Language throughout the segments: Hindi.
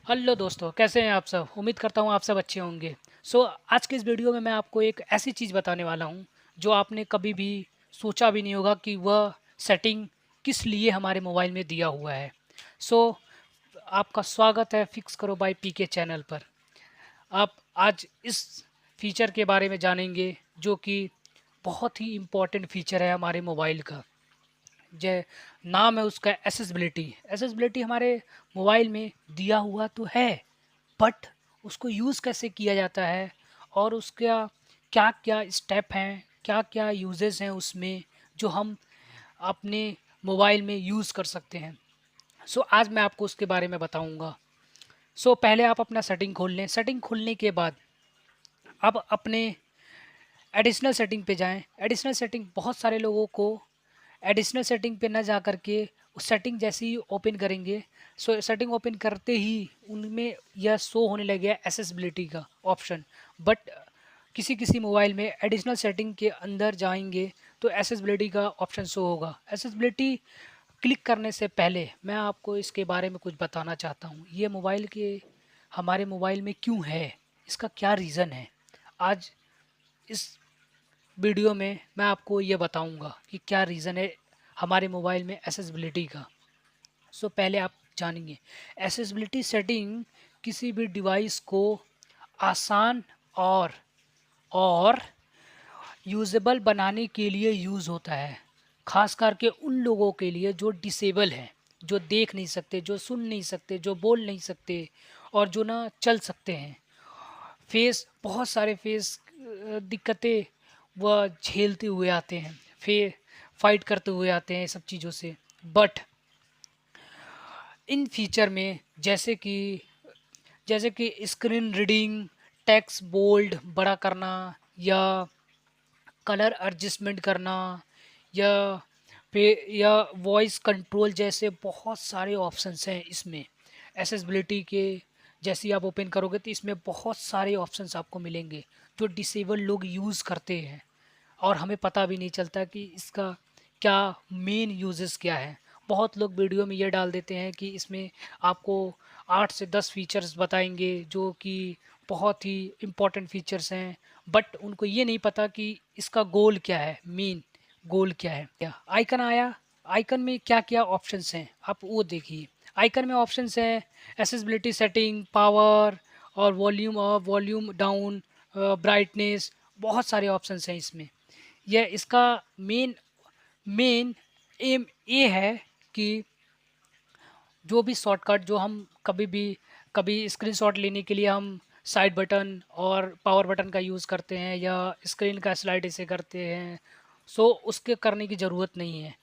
हेलो दोस्तों, कैसे हैं आप सब। उम्मीद करता हूँ आप सब अच्छे होंगे। आज के इस वीडियो में मैं आपको एक ऐसी चीज़ बताने वाला हूँ जो आपने कभी भी सोचा भी नहीं होगा कि वह सेटिंग किस लिए हमारे मोबाइल में दिया हुआ है। सो आपका स्वागत है फिक्स करो बाय पीके चैनल पर। आप आज इस फीचर के बारे में जानेंगे जो कि बहुत ही इम्पोर्टेंट फीचर है हमारे मोबाइल का। जय नाम है उसका एसेसिबिलिटी। एसेसिबिलिटी हमारे मोबाइल में दिया हुआ तो है, बट उसको यूज़ कैसे किया जाता है और उसका क्या क्या स्टेप हैं, क्या क्या यूजेस हैं उसमें जो हम अपने मोबाइल में यूज़ कर सकते हैं। आज मैं आपको उसके बारे में बताऊंगा। पहले आप अपना सेटिंग खोल लें। सेटिंग खोलने के बाद अब अपने एडिशनल सेटिंग पे जाएं। एडिशनल सेटिंग बहुत सारे लोगों को एडिशनल सेटिंग पे ना जा कर के उस सेटिंग जैसे ही ओपन करेंगे, सेटिंग ओपन करते ही उनमें यह शो होने लगे एसेसिबिलिटी का ऑप्शन। बट किसी किसी मोबाइल में एडिशनल सेटिंग के अंदर जाएंगे तो एसेसिबिलिटी का ऑप्शन शो होगा। एसेसिबिलिटी क्लिक करने से पहले मैं आपको इसके बारे में कुछ बताना चाहता हूँ। ये मोबाइल के हमारे मोबाइल में क्यों है, इसका क्या रीज़न है। आज इस वीडियो में मैं आपको ये बताऊंगा कि क्या रीज़न है हमारे मोबाइल में एसेसिबिलिटी का। पहले आप जानेंगे एसेसिबिलिटी सेटिंग किसी भी डिवाइस को आसान और यूजेबल बनाने के लिए यूज़ होता है। ख़ास करके उन लोगों के लिए जो डिसेबल हैं, जो देख नहीं सकते, जो सुन नहीं सकते, जो बोल नहीं सकते और जो ना चल सकते हैं। बहुत सारे दिक्कतें वह झेलते हुए आते हैं, फिर फाइट करते हुए आते हैं सब चीज़ों से। बट इन फीचर में जैसे कि स्क्रीन रीडिंग, टेक्स्ट बोल्ड बड़ा करना, या कलर एडजस्टमेंट करना, या पे या वॉइस कंट्रोल जैसे बहुत सारे ऑप्शंस हैं इसमें एसेसिबिलिटी के। जैसे ही आप ओपन करोगे तो इसमें बहुत सारे ऑप्शंस आपको मिलेंगे जो डिसेबल लोग यूज़ करते हैं और हमें पता भी नहीं चलता कि इसका क्या मेन यूजेस क्या है। बहुत लोग वीडियो में ये डाल देते हैं कि इसमें आपको 8 से 10 फीचर्स बताएंगे जो कि बहुत ही इम्पोर्टेंट फीचर्स हैं, बट उनको ये नहीं पता कि इसका गोल क्या है, मेन गोल क्या है। क्या आइकन आया, आइकन में क्या क्या ऑप्शंस हैं आप वो देखिए। आइकन में ऑप्शंस हैं एसेसिबिलिटी सेटिंग, पावर और volume up, volume down, brightness, बहुत सारे ऑप्शंस हैं इसमें। यह इसका मेन मेन एम ये है कि जो भी शॉर्टकट जो हम कभी स्क्रीनशॉट लेने के लिए हम साइड बटन और पावर बटन का यूज़ करते हैं या स्क्रीन का स्लाइड इसे करते हैं, उसके करने की ज़रूरत नहीं है।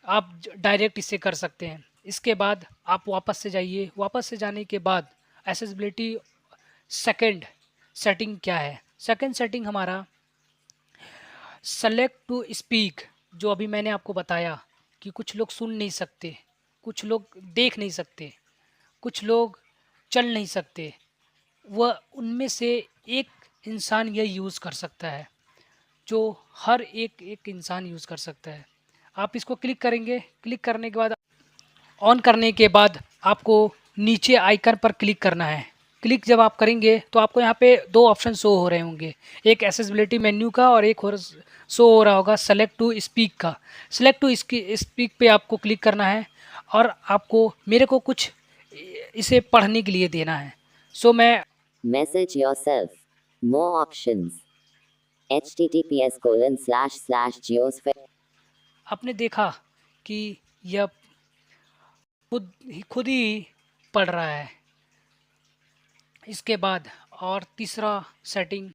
आप डायरेक्ट इसे कर सकते हैं। इसके बाद आप वापस से जाइए। वापस से जाने के बाद एसेसिबिलिटी सेकंड सेटिंग क्या है। सेकंड सेटिंग हमारा सेलेक्ट टू स्पीक, जो अभी मैंने आपको बताया कि कुछ लोग सुन नहीं सकते, कुछ लोग देख नहीं सकते, कुछ लोग चल नहीं सकते, वह उनमें से एक इंसान यह यूज़ कर सकता है, जो हर एक एक इंसान यूज़ कर सकता है। आप इसको क्लिक करेंगे। क्लिक करने के बाद ऑन करने के बाद आपको नीचे आइकन पर क्लिक करना है। क्लिक जब आप करेंगे तो आपको यहाँ पे दो ऑप्शन शो हो रहे होंगे, एक एसेसिबिलिटी मेन्यू का और एक और शो हो रहा होगा सेलेक्ट टू स्पीक का। सेलेक्ट टू स्पीक पे आपको क्लिक करना है और आपको मेरे को कुछ इसे पढ़ने के लिए देना है। मैं Message yourself. More options. https://geosphere. आपने देखा कि यह खुद ही पढ़ रहा है। इसके बाद और तीसरा सेटिंग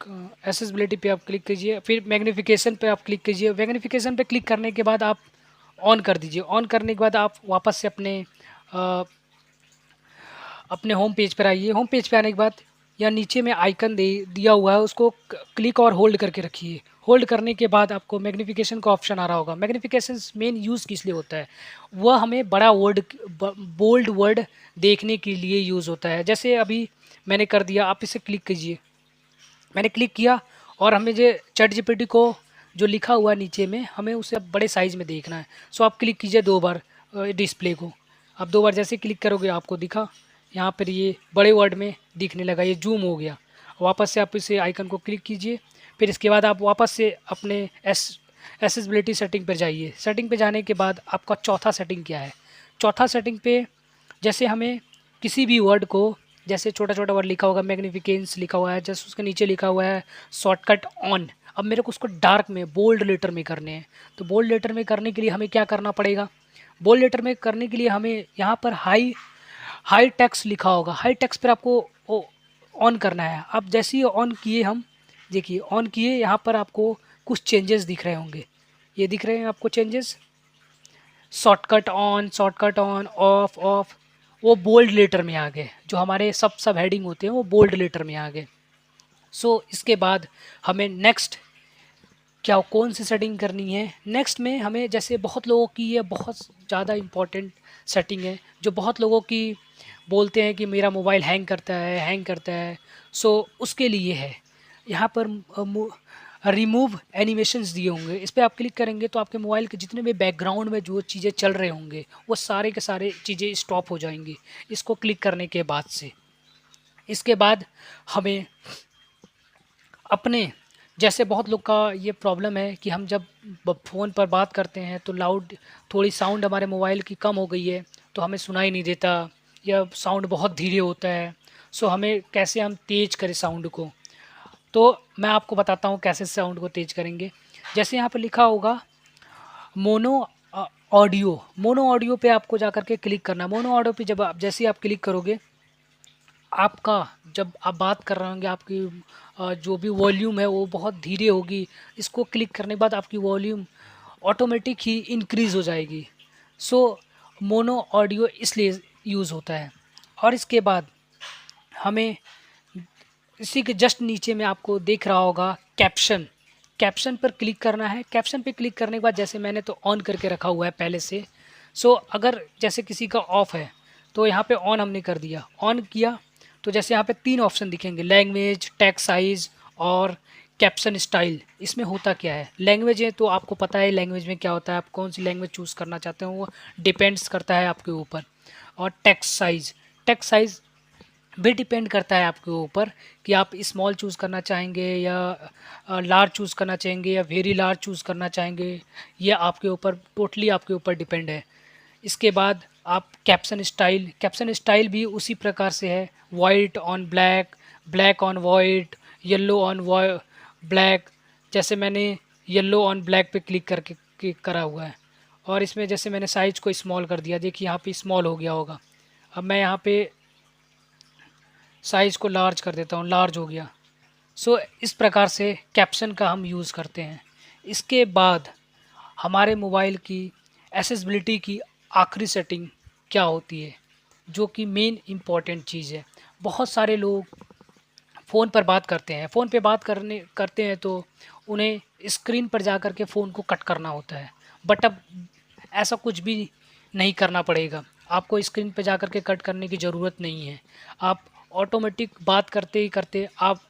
एसेसिबिलिटी पे आप क्लिक कीजिए, फिर मैग्नीफिकेशन पे आप क्लिक कीजिए। मैग्नीफिकेशन पे क्लिक करने के बाद आप ऑन कर दीजिए। ऑन करने के बाद आप वापस से अपने होम पेज पर आइए। होम पेज पे आने के बाद या नीचे में आइकन दिया हुआ है, उसको क्लिक और होल्ड करके रखिए। होल्ड करने के बाद आपको मैग्नीफिकेशन का ऑप्शन आ रहा होगा। मैग्नीफिकेशन मेन यूज़ किस लिए होता है, वह हमें बड़ा बोल्ड वर्ड देखने के लिए यूज़ होता है। जैसे अभी मैंने कर दिया, आप इसे क्लिक कीजिए। मैंने क्लिक किया और हमें जो ChatGPT को जो लिखा हुआ नीचे में, हमें उसे अब बड़े साइज़ में देखना है। आप क्लिक कीजिए 2 बार डिस्प्ले को। आप 2 बार जैसे क्लिक करोगे आपको दिखा, यहाँ पर ये बड़े वर्ड में दिखने लगा, ये जूम हो गया। वापस से आप इसे आइकन को क्लिक कीजिए, फिर इसके बाद आप वापस से अपने एसेसिबिलिटी सेटिंग पर जाइए। सेटिंग पे जाने के बाद आपका चौथा सेटिंग क्या है, चौथा सेटिंग पे जैसे हमें किसी भी वर्ड को, जैसे छोटा छोटा वर्ड लिखा होगा, मैग्निफिकेंस लिखा हुआ है, जैसे उसके नीचे लिखा हुआ है शॉर्टकट ऑन, अब मेरे को उसको डार्क में बोल्ड लेटर में करने हैं। तो बोल्ड लेटर में करने के लिए हमें क्या करना पड़ेगा, बोल्ड लेटर में करने के लिए हमें यहाँ पर हाई टेक्स्ट लिखा होगा, हाई टेक्स्ट पर आपको ऑन करना है। अब जैसे ही ऑन किए, हम देखिए ऑन किए, यहाँ पर आपको कुछ चेंजेस दिख रहे होंगे, ये दिख रहे हैं आपको changes, shortcut on off of, वो बोल्ड लेटर में आ गए। जो हमारे सब हेडिंग होते हैं वो बोल्ड लेटर में आ गए। सो इसके बाद हमें नेक्स्ट क्या कौन सी सेटिंग करनी है, नेक्स्ट में हमें जैसे बहुत लोगों की ये बहुत ज़्यादा इम्पॉर्टेंट सेटिंग है, जो बहुत लोगों की बोलते हैं कि मेरा मोबाइल हैंग करता है। सो उसके लिए है यहाँ पर रिमूव एनिमेशंस दिए होंगे, इस पर आप क्लिक करेंगे तो आपके मोबाइल के जितने भी बैकग्राउंड में जो चीज़ें चल रहे होंगे वो सारे के सारे चीज़ें स्टॉप हो जाएंगी इसको क्लिक करने के बाद से। इसके बाद हमें अपने, जैसे बहुत लोग का ये प्रॉब्लम है कि हम जब फ़ोन पर बात करते हैं तो लाउड, थोड़ी साउंड हमारे मोबाइल की कम हो गई है तो हमें सुनाई नहीं देता, या साउंड बहुत धीरे होता है। सो हमें कैसे हम तेज़ करें साउंड को, तो मैं आपको बताता हूँ कैसे साउंड को तेज़ करेंगे। जैसे यहाँ पर लिखा होगा मोनो मोनो ऑडियो पे आपको जा कर के क्लिक करना। मोनो ऑडियो पे जब आप जैसे ही आप क्लिक करोगे, आपका जब आप बात कर रहे होंगे आपकी जो भी वॉल्यूम है वो बहुत धीरे होगी। इसको क्लिक करने के बाद आपकी वॉल्यूम ऑटोमेटिक ही इंक्रीज़ हो जाएगी। सो मोनो ऑडियो इसलिए यूज़ होता है। और इसके बाद हमें इसी के जस्ट नीचे में आपको दिख रहा होगा कैप्शन, कैप्शन पर क्लिक करना है। कैप्शन पे क्लिक करने के बाद जैसे मैंने तो ऑन करके रखा हुआ है पहले से, सो अगर जैसे किसी का ऑफ़ है तो यहाँ पे ऑन हमने कर दिया, ऑन किया तो जैसे यहाँ पे 3 ऑप्शन दिखेंगे, लैंग्वेज, टेक्स्ट साइज़ और कैप्शन स्टाइल। इसमें होता क्या है, लैंग्वेज है तो आपको पता है लैंग्वेज में क्या होता है, आप कौन सी लैंग्वेज चूज़ करना चाहते हो वो डिपेंड्स करता है आपके ऊपर। और टेक्स्ट साइज़ भी डिपेंड करता है आपके ऊपर कि आप स्मॉल चूज़ करना चाहेंगे या लार्ज चूज़ करना चाहेंगे या वेरी लार्ज चूज़ करना चाहेंगे, ये आपके ऊपर टोटली आपके ऊपर डिपेंड है। इसके बाद आप कैप्शन स्टाइल भी उसी प्रकार से है, white on black, black on white, yellow on black. जैसे मैंने येलो ऑन ब्लैक पे क्लिक करके करा हुआ है, और इसमें जैसे मैंने साइज़ को स्मॉल कर दिया, देखिए यहाँ पे स्मॉल हो गया होगा। अब मैं यहाँ पे साइज़ को लार्ज कर देता हूँ, लार्ज हो गया। सो इस प्रकार से कैप्शन का हम यूज़ करते हैं। इसके बाद हमारे मोबाइल की एक्सेसिबिलिटी की आखिरी सेटिंग क्या होती है, जो कि मेन इम्पॉर्टेंट चीज़ है। बहुत सारे लोग फ़ोन पर बात करते हैं, फ़ोन पे बात करते हैं तो उन्हें स्क्रीन पर जा कर के फ़ोन को कट करना होता है, बट अब ऐसा कुछ भी नहीं करना पड़ेगा, आपको स्क्रीन पे जा कर के कट करने की ज़रूरत नहीं है। आप ऑटोमेटिक बात करते ही करते आप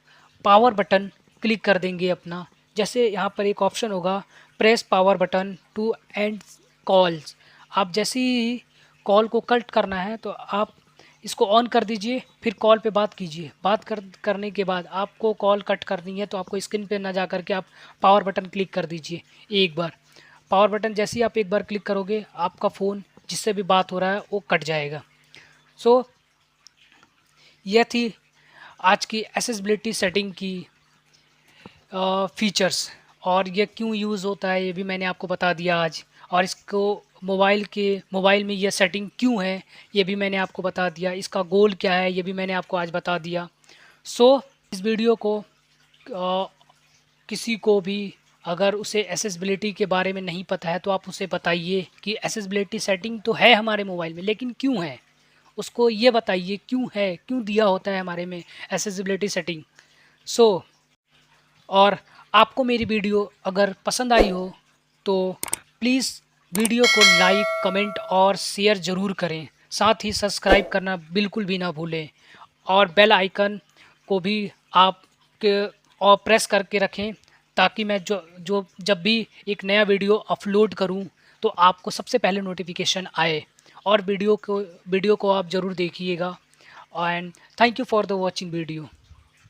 पावर बटन क्लिक कर देंगे अपना। जैसे यहाँ पर एक ऑप्शन होगा press power button to end calls, आप जैसे ही कॉल को कट करना है तो आप इसको ऑन कर दीजिए, फिर कॉल पे बात कीजिए। करने के बाद आपको कॉल कट करनी है तो आपको स्क्रीन पे ना जा कर के आप पावर बटन क्लिक कर दीजिए एक बार। पावर बटन जैसे ही आप एक बार क्लिक करोगे, आपका फ़ोन जिससे भी बात हो रहा है वो कट जाएगा। सो यह थी आज की एक्सेसिबिलिटी सेटिंग की फीचर्स, और ये क्यों यूज़ होता है ये भी मैंने आपको बता दिया आज। और इसको मोबाइल में ये सेटिंग क्यों है ये भी मैंने आपको बता दिया, इसका गोल क्या है ये भी मैंने आपको आज बता दिया। सो इस वीडियो को किसी को भी अगर उसे एक्सेसिबिलिटी के बारे में नहीं पता है तो आप उसे बताइए कि एक्सेसिबिलिटी सेटिंग तो है हमारे मोबाइल में, लेकिन क्यों है, उसको ये बताइए क्यों है, क्यों दिया होता है हमारे में एक्सेसिबिलिटी सेटिंग। सो और आपको मेरी वीडियो अगर पसंद आई हो तो प्लीज़ वीडियो को लाइक, कमेंट और शेयर ज़रूर करें, साथ ही सब्सक्राइब करना बिल्कुल भी ना भूलें, और बेल आइकन को भी आप और प्रेस करके रखें ताकि मैं जब भी एक नया वीडियो अपलोड करूं तो आपको सबसे पहले नोटिफिकेशन आए। और वीडियो को आप ज़रूर देखिएगा। And thank you for the watching video.